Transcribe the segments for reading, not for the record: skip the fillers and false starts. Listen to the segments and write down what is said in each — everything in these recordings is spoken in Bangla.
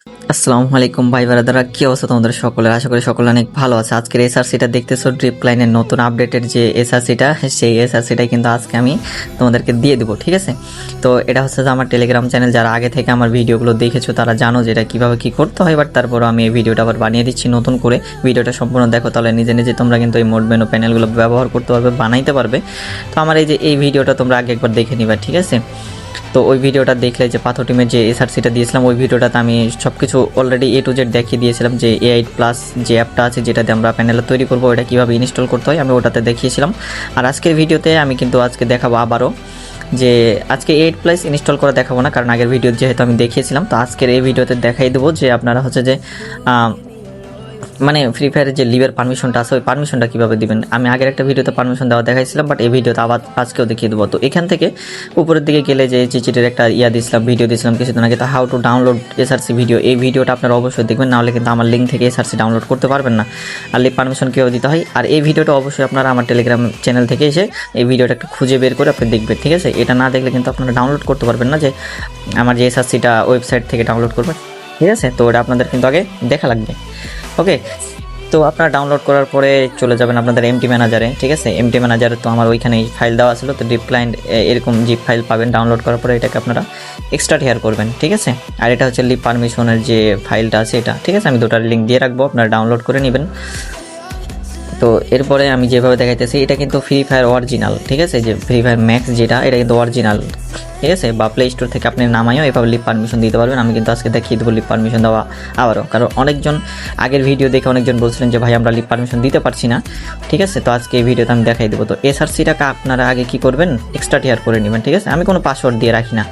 আসসালামু আলাইকুম ভাই ব্রাদাররা, কি অবস্থা তোমাদের সকলের? আশা করি সকলে অনেক ভালো আছে। আজকের এসআরসিটা দেখতেছো, ড্রিপ লাইনের নতুন আপডেটের যে এসআরসিটা, সেই এসআরসিটাই কিন্তু আজকে আমি তোমাদেরকে দিয়ে দেবো, ঠিক আছে? তো এটা হচ্ছে যে আমার টেলিগ্রাম চ্যানেল, যারা আগে থেকে আমার ভিডিওগুলো দেখেছো তারা জানো যে এটা কীভাবে কী করতে হয়, বাট তারপরও আমি এই ভিডিওটা আবার বানিয়ে দিচ্ছি নতুন করে। ভিডিওটা সম্পূর্ণ দেখো, তাহলে নিজে নিজে তোমরা কিন্তু এই মোড মেনু প্যানেলগুলো ব্যবহার করতে পারবে, বানাইতে পারবে। তো আমার এই ভিডিওটা তোমরা আগে একবার দেখে নিবা, ঠিক আছে? তো ওই ভিডিওটা দেখলে যে পাথর টিমের যে এসআরসিটা দিয়েছিলাম, ওই ভিডিওটাতে আমি সব কিছু অলরেডি A to Z দেখিয়ে দিয়েছিলাম, যে AI+ যে অ্যাপটা আছে যেটাতে আমরা প্যানেল তৈরি করবো, ওটা কীভাবে ইনস্টল করতে হয় আমি ওটাতে দেখিয়েছিলাম। আর আজকের ভিডিওতে আমি কিন্তু আজকে দেখাবো আবারও, যে আজকে 8+ ইনস্টল করে দেখাবো না, কারণ আগের ভিডিও যেহেতু আমি দেখিয়েছিলাম। তো আজকের এই ভিডিওতে দেখাই দেবো যে আপনারা হচ্ছে যে মানে ফ্রি ফায়ারের যে লিভের পারমিশনটা আছে, ওই পারমিশনটা কীভাবে দিবেন। আমি আগের একটা ভিডিওতে পারমিশন দেওয়া দেখাইছিলাম, বাট এই ভিডিওতে আবার আজকেও দেখিয়ে দেবো। তো এখান থেকে উপরের দিকে গেলে যে চিঠির একটা দিয়েছিলাম, ভিডিও দিয়েছিলাম কিছুদিন আগে, তো how to download SRC video, এই ভিডিওটা আপনারা অবশ্যই দেখবেন, নাহলে কিন্তু আমার লিঙ্ক থেকে এসআরসি ডাউনলোড করতে পারবেন না। আর লিভ পারমিশন কীভাবে দিতে হয়, আর এই ভিডিওটা অবশ্যই আপনারা আমার টেলিগ্রাম চ্যানেল থেকে এসে এই ভিডিওটা একটু খুঁজে বের করে আপনি দেখবেন, ঠিক আছে? এটা না দেখলে কিন্তু আপনারা ডাউনলোড করতে পারবেন না, যে আমার যে এসআরসিটা ওয়েবসাইট থেকে ডাউনলোড করবেন, ঠিক আছে? তো ওটা আপনাদের কিন্তু আগে দেখা লাগবে, ওকে? তো আপনারা ডাউনলোড করার পরে চলে যাবেন আপনাদের এমটি ম্যানেজারে, ঠিক আছে? এমটি ম্যানেজারে তো আমার ওইখানে ফাইল দেওয়া ছিল, তো ডিপ ক্লায়েন্ট এরকম জিপ ফাইল পাবেন। ডাউনলোড করার পরে এটাকে আপনারা এক্সট্রাক্ট হেয়ার করবেন, ঠিক আছে? আর এটা হচ্ছে লিভ পারমিশনের যে ফাইলটা আছে এটা, ঠিক আছে? আমি দুটার লিঙ্ক দিয়ে রাখবো, আপনারা ডাউনলোড করে নেবেন। তো এরপরে আমি যেভাবে দেখাইতেছি, এটা কিন্তু ফ্রি ফায়ার অরিজিনাল, ঠিক আছে? যে ফ্রি ফায়ার ম্যাক্স যেটা, এটা কিন্তু অরিজিনাল, ঠিক আছে? বা প্লে স্টোর থেকে আপনি নামাইও এভাবে লিভ পারমিশন দিতে পারবেন। আমি কিন্তু আজকে দেখিয়ে দেবো লিভ পারমিশন দেওয়া আবারও, কারণ অনেকজন আগের ভিডিও দেখে অনেকজন বলছিলেন যে ভাই আমরা লিভ পারমিশন দিতে পারছি না, ঠিক আছে? তো আজকে এই ভিডিওতে আমি দেখাই দেবো। তো এসআরসিটাকে আপনারা আগে কী করবেন, এক্সট্রা টিয়ার করে নেবেন, ঠিক আছে? আমি কোনো পাসওয়ার্ড দিয়ে রাখি না,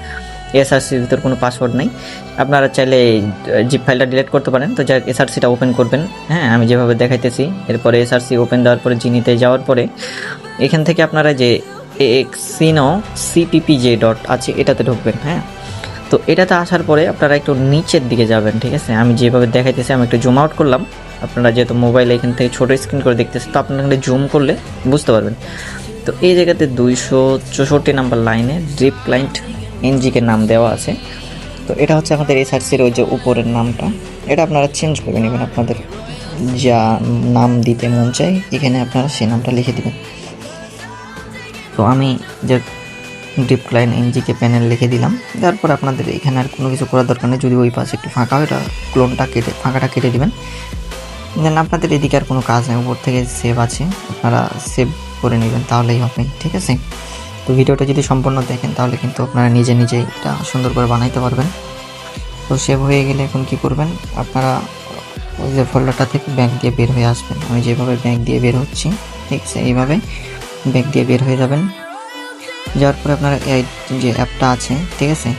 এসআরসির ভিতর কোনো পাসওয়ার্ড নেই। আপনারা চাইলে জিপ ফাইলটা ডিলিট করতে পারেন। তো যাই এসআরসিটা ওপেন করবেন, হ্যাঁ, আমি যেভাবে দেখাইতেছি। এরপরে এসআরসি ওপেন দেওয়ার পরে জিনিতে যাওয়ার পরে এখান থেকে আপনারা যে এক্সিনো সিপিপি যে ডট আছে এটাতে ঢুকবেন, হ্যাঁ। তো এটাতে আসার পরে আপনারা একটু নিচের দিকে যাবেন, ঠিক আছে? আমি যেভাবে দেখাইতেছি, আমি একটু জুম আউট করলাম। আপনারা যেহেতু মোবাইল এখান থেকে ছোটো স্ক্রিন করে দেখতেছে, তো আপনারা এখানে জুম করলে বুঝতে পারবেন। তো এই জায়গাতে 264 নাম্বার লাইনে ড্রিপ ক্লায়েন্ট এনজিকে নাম দেওয়া আছে। তো এটা হচ্ছে আমাদের এসআরসির ওই যে উপরের নামটা, এটা আপনারা চেঞ্জ করে নেবেন, আপনাদের যা নাম দিতে মন চায় এখানে আপনারা সেই নামটা লিখে দেবেন। তো আমি যে ডিপ ক্লায়েন্ট এনজিকে প্যানেল লিখে দিলাম। তারপর আপনাদের এখানে আর কোনো কিছু করার দরকার নেই। যদি ওই পাশে একটু ফাঁকা হয়, এটা ফাঁকাটা কেটে দেবেন। দেন আপনাদের এদিকে আর কোনো কাজ নেই, উপর থেকে সেভ আছে, আপনারা সেভ করে নেবেন, তাহলেই হবে, ঠিক আছে? তো ভিডিওটা যদি সম্পূর্ণ দেখেন তাহলে কিন্তু আপনারা নিজে নিজেই এটা সুন্দর করে বানাইতে পারবেন। তো সেভ হয়ে গেলে এখন কি করবেন, আপনারা ওই যে ফোল্ডারটা থেকে ব্যাক দিয়ে বের হয়ে আসবেন। আমি যেভাবে ব্যাক দিয়ে বের হচ্ছি, ঠিক আছে? এইভাবে ব্যাক দিয়ে বের হয়ে যাবেন। যাওয়ার পরে আপনারা এআই যে অ্যাপটা আছে, ঠিক আছে?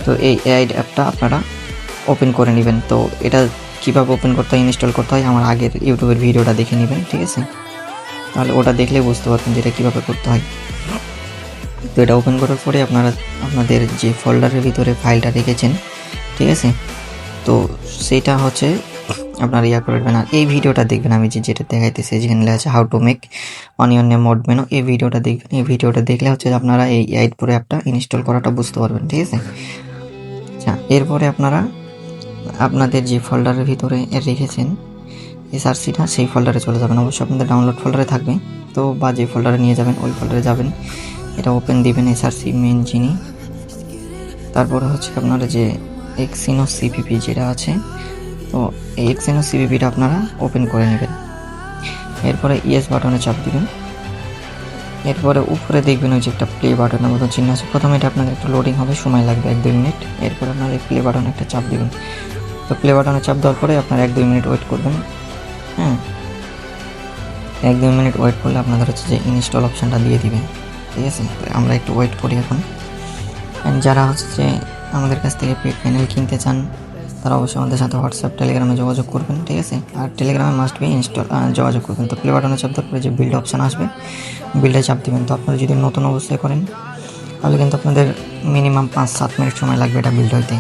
তো এই এআই অ্যাপটা আপনারা ওপেন করে নেবেন। তো এটা কীভাবে ওপেন করতে হয়, ইনস্টল করতে হয়, আমার আগের ইউটিউবের ভিডিওটা দেখে নেবেন, ঠিক আছে? তাহলে ওটা দেখলে বুঝতে পারবেন যে এটা কীভাবে করতে হয়। তো এটা ওপেন করার পরে আপনারা আপনাদের যে ফোল্ডারের ভিতরে ফাইলটা রেখেছেন, ঠিক আছে? তো সেইটা হচ্ছে আপনারা করবেন। আর এই ভিডিওটা দেখবেন, আমি যেটা দেখাইতেছি, যেখানে লেখা আছে how to make onion mode menu, এই ভিডিওটা দেখবেন। এই ভিডিওটা দেখলে হচ্ছে আপনারা এই এআই প্রো অ্যাপটা ইনস্টল করাটা বুঝতে পারবেন, ঠিক আছে? আচ্ছা, এরপরে আপনারা আপনাদের যে ফোল্ডারের ভিতরে রেখেছেন এসআরসিটা, সেই ফোল্ডারে চলে যাবেন। অবশ্যই আপনাদের ডাউনলোড ফোল্ডারে থাকবে, তো বা যে ফোল্ডারে নিয়ে যাবেন ওই ফোল্ডারে যাবেন। এটা ওপেন দিবেন, এসআরসি মেন যিনি। তারপরে হচ্ছে আপনারা যে এক্সিনো সিপিপি যেটা আছে, তো এই এক্সিনো সিপিপিটা আপনারা ওপেন করে নেবেন। এরপরে ইয়েস বাটনে চাপ দিবেন। এরপরে উপরে দেখবেন ওই যে একটা প্লে বাটনের মতো চিহ্ন আছে। প্রথমে এটা আপনাদের একটু লোডিং হবে, সময় লাগবে 1-2 মিনিট। এরপর আপনারা এই প্লে বাটনে একটা চাপ দিবেন। তো প্লে বাটনে চাপ দেওয়ার পরে আপনারা 1-2 মিনিট ওয়েট করবেন, হ্যাঁ। 1-2 মিনিট ওয়েট করলে আপনাদের হচ্ছে যে ইনস্টল অপশানটা দিয়ে দিবেন, ঠিক আছে? আমরা একটু ওয়েট করি এখন। যারা হচ্ছে যে আমাদের কাছ থেকে পেড প্যানেল কিনতে চান, তারা অবশ্যই আমাদের সাথে হোয়াটসঅ্যাপ টেলিগ্রামে যোগাযোগ করবেন, ঠিক আছে? আর টেলিগ্রামে মাস্ট বি যোগাযোগ করবেন। তো প্লে বাটনে চাপ দেওয়ার পরে যে বিল্ড অপশান আসবে, বিল্ডে চাপ দেবেন। তো আপনারা যদি নতুন অবস্থায় করেন তাহলে কিন্তু আপনাদের মিনিমাম 5-7 মিনিট সময় লাগবে এটা বিল্ড হইতে।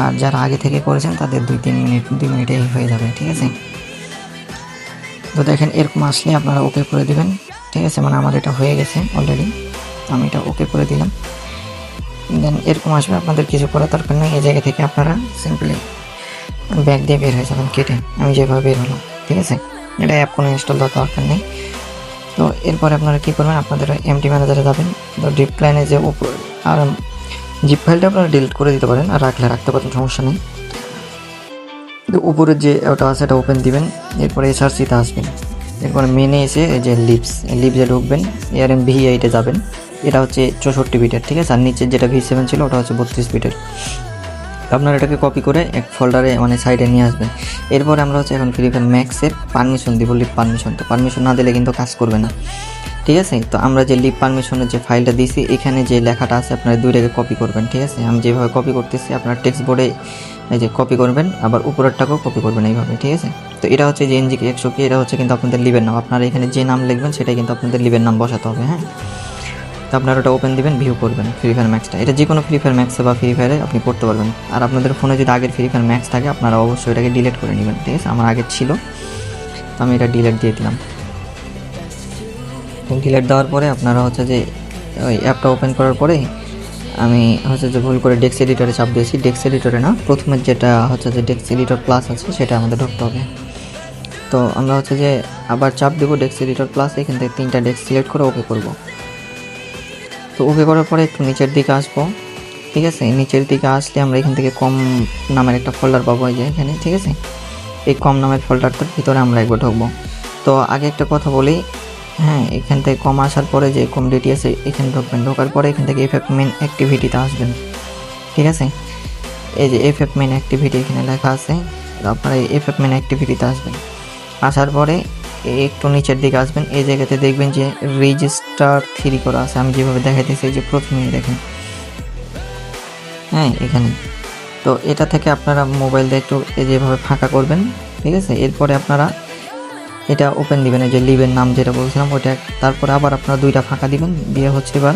আর যারা আগে থেকে করেছেন তাদের 2 মিনিটেই হয়ে যাবে, ঠিক আছে? তো দেখেন এরকম আসলে আপনারা ওকে করে দেবেন, ঠিক আছে? মানে আমার এটা হয়ে গেছে অলরেডি, আমি এটা ওকে করে দিলাম। দেন এরকম আসবে, আপনাদের কিছু করার দরকার নেই। এই জায়গা থেকে আপনারা সিম্পলি ব্যাক দিয়ে বের হয়ে যাবেন কেটে, আমি যেভাবে বের হলাম, ঠিক আছে। এটা অ্যাপ কোনো ইনস্টল দেওয়ার দরকার নেই। তো এরপরে আপনারা কী করবেন, আপনাদের এমটি ম্যানেজারে যাবেন। তো জিপ লাইনে যে উপর আর জিপ ফাইলটা আপনারা ডিলিট করে দিতে পারেন, আর রাখতে পারেন, সমস্যা নেই। তো উপরের যে ওটা আছে এটা ওপেন দিবেন, এরপরে এসআরসিতে আসবেন, এরপরে মেনে এসে এই যে লিপসে ঢুকবেন, ARM V8-এ যাবেন, এটা হচ্ছে 64 বিটের, ঠিক আছে। আর নিচের যেটা V7 ছিল ওটা হচ্ছে 32 বিটের। আপনারা এটাকে কপি করে এক ফোল্ডারে মানে সাইডে নিয়ে আসবেন। এরপরে আমরা হচ্ছে এখন ফ্রি ফায়ার ম্যাক্সের পারমিশন দিব, লিভ পারমিশন। তো পারমিশন না দিলে কিন্তু কাজ করবে না, ঠিক আছে। তো আমরা যে লিভ পারমিশনের যে ফাইলটা দিয়েছি, এখানে যে লেখাটা আছে আপনারা দুইটাকে কপি করবেন, ঠিক আছে। আমি যেভাবে কপি করতেছি আপনারা টেক্সট বোর্ডে এই যে কপি করবেন, আবার উপরেরটাকেও কপি করবেন এইভাবে, ঠিক আছে। তো এটা হচ্ছে যে NGK 100K, এটা হচ্ছে কিন্তু আপনাদের লিভের নাম। আপনারা এখানে যে নাম লিখবেন সেটাই কিন্তু আপনাদের লিভের নাম বসাতে হবে, হ্যাঁ। তো আপনারা ওটা ওপেন দিবেন, ভিউ করবেন ফ্রি ফায়ার ম্যাক্সটা। এটা যে কোনো ফ্রি ফায়ার ম্যাক্সে বা ফ্রি ফায়ারে আপনি করতে পারবেন। আর আপনাদের ফোনে যদি আগের ফ্রি ফায়ার ম্যাক্স থাকে আপনারা অবশ্যই এটাকে ডিলিট করে নেবেন, ঠিক আছে। আমার আগের ছিল, তো আমি এটা ডিলিট দিয়ে দিলাম। ডিলিট দেওয়ার পরে আপনারা হচ্ছে যে ওই অ্যাপটা ওপেন করার পরে আমি হচ্ছে যে ভুল করে ডেক্স এডিটরে চাপ দিয়েছি। ডেক্স এডিটরে না, প্রথমে যেটা হচ্ছে যে ডেক্স এডিটর প্লাস আছে সেটা আমাদের ঢুকতে হবে। তো আমরা হচ্ছে যে আবার চাপ দেবো ডেক্স এডিটর প্লাস, এখান থেকে 3টা ডেক্স সিলেক্ট করে ওকে করব। তো ওকে করার পরে একটু নিচের দিকে আসবো, ঠিক আছে। নিচের দিকে আসলে আমরা এখান থেকে কম নামের একটা ফোল্ডার পাবো, এই যে এখানে, ঠিক আছে। এই কম নামের ফোল্ডারটার ভিতরে আমরা একবার ঢুকবো। তো আগে একটা কথা বলি, হ্যাঁ, এখান থেকে কম আসার পরে যে কম ডিটিএস এখানে ঢুকবেন, ঢোকার পরে এখান থেকে FF মেন অ্যাক্টিভিটিতে আসবেন, ঠিক আছে। এই যে FF মেন অ্যাক্টিভিটি এখানে লেখা আছে, আপনারা এই FF মেন অ্যাক্টিভিটিতে আসবেন। আসার পরে একটু নিচের দিকে আসবেন, এই জায়গাতে দেখবেন যে রেজিস্টার 3 করা আছে, আমি যেভাবে দেখাইতেছি এই যে প্রথমেই দেখেন, হ্যাঁ, এখানে। তো এটা থেকে আপনারা মোবাইল দিয়ে একটু যেভাবে ফাঁকা করবেন, ঠিক আছে। এরপরে আপনারা এটা ওপেন দিবেন, এই যে লিভের নাম যেটা বলছিলাম ওটা। তারপরে আবার আপনারা 2টা ফাঁকা দিবেন, দিয়ে হচ্ছে এবার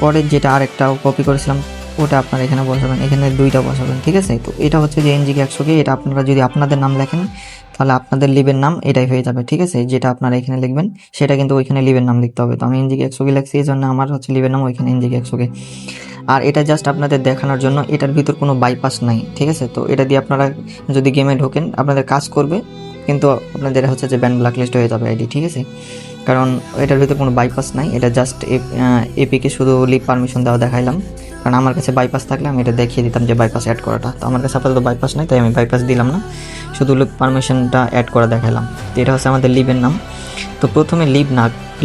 পরের যেটা আরেকটা কপি করেছিলাম ওটা আপনারা এখানে বসাবেন, এখানে 2টা বসাবেন, ঠিক আছে। তো এটা হচ্ছে যে NGK 100K, এটা আপনারা যদি আপনাদের নাম লেখেন তাহলে আপনাদের লিভের নাম এটাই হয়ে যাবে, ঠিক আছে। যেটা আপনারা এখানে লিখবেন সেটা কিন্তু ওইখানে লিভের নাম লিখতে হবে। তো আমি NGK 100K লিখছি, এই জন্য আমার হচ্ছে লিভের নাম ওইখানে NGK 100K। আর এটা জাস্ট আপনাদের দেখানোর জন্য, এটার ভিতর কোনো বাইপাস নাই, ঠিক আছে। তো এটা দিয়ে আপনারা যদি গেমে ঢোকেন আপনাদের কাজ করবে, কিন্তু আপনাদের হচ্ছে যে ব্যান ব্ল্যাকলিস্ট হয়ে যাবে আইডি, ঠিক আছে। কারণ এটার ভিতরে কোনো বাইপাস নাই, এটা জাস্ট এপিকে শুধু লিভ পারমিশন দেওয়া দেখাইলাম। কারণ আমার কাছে বাইপাস থাকলে আমি এটা দেখিয়ে দিতাম যে বাইপাস অ্যাড করাটা। তো আমার কাছে আপাতত বাইপাস নাই, তাই আমি বাইপাস দিলাম না, শুধু লিভ পারমিশনটা অ্যাড করা দেখাইলাম। তো এটা হচ্ছে আমাদের লিভের নাম। তো প্রথমে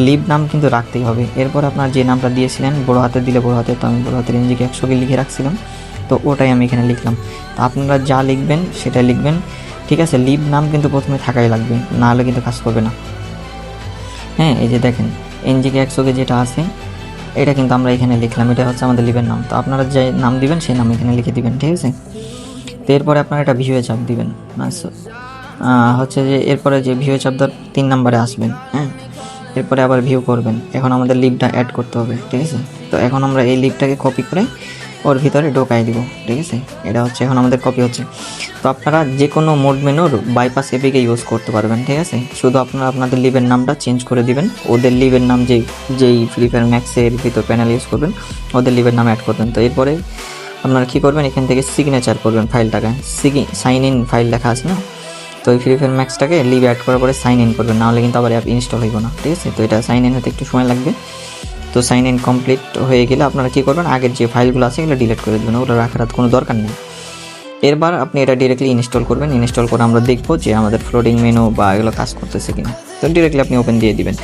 লিভ নাম কিন্তু রাখতেই হবে। এরপর আপনার যে নামটা দিয়েছিলেন বড় হাতে দিলে বড় হাতে, তো আমি বড় হাতের NGK 100K লিখে রাখছিলাম, তো ওটাই আমি এখানে লিখলাম। তো আপনারা যা লিখবেন সেটাই লিখবেন, ঠিক আছে। লিভ নাম কিন্তু প্রথমে থাকাই লাগবে, না হলে কিন্তু কাজ করবে না, হ্যাঁ। এই যে দেখেন NGK 100K যেটা আছে এটা কিন্তু আমরা এখানে লিখলাম, এটা হচ্ছে আমাদের লিভের নাম। তো আপনারা যে নাম দিবেন সেই নাম এখানে লিখে দিবেন, ঠিক আছে। তো এরপরে আপনারা এটা ভিউয়ে চাপ দিবেন, হচ্ছে যে এরপরে যে ভিউয়ে চাপ দেওয়ার 3 নম্বরে আসবেন, হ্যাঁ। এরপরে আবার ভিউ করবেন। এখন আমাদের লিভটা অ্যাড করতে হবে, ঠিক আছে। তো এখন আমরা এই লিভটাকে কপি করে ওর ভিতরে ঢোকাই দিব, ঠিক আছে। এটা হচ্ছে এখন আমাদের কপি হচ্ছে। তো আপনারা যে কোনো মোড মেনুর বাইপাস এপিকে ইউজ করতে পারবেন, ঠিক আছে। শুধু আপনারা আপনাদের লিভের নামটা চেঞ্জ করে দিবেন, ওদের লিভের নাম যেই ফ্রি ফায়ার ম্যাক্সের ভিতর প্যানেল ইউজ করবেন ওদের লিভের নাম অ্যাড করবেন। তো এরপরে আপনারা কী করবেন, এখান থেকে সিগনেচার করবেন ফাইলটাকে, সাইন ইন ফাইল লেখা আছে না, তো ওই ফ্রি ফায়ার ম্যাক্সটাকে লিভ অ্যাড করার পরে সাইন ইন করবেন, নাহলে কিন্তু আবার অ্যাপ ইনস্টল হইব না, ঠিক আছে। তো এটা সাইন ইন হতে একটু সময় লাগবে। তো সাইন ইন কমপ্লিট হয়ে গেলে আপনারা কী করবেন, আগের যে ফাইলগুলো আছে এগুলো ডিলিট করে দেবেন, ওগুলো রাখার কোনো দরকার নেই। এরবার আপনি এটা ডিরেক্টলি ইনস্টল করবেন, ইনস্টল করে আমরা দেখবো যে আমাদের ফ্লোটিং মেনু বা এগুলো কাজ করতেছে কিনা। তো ডিরেক্টলি আপনি ওপেন দিয়ে দিবেন।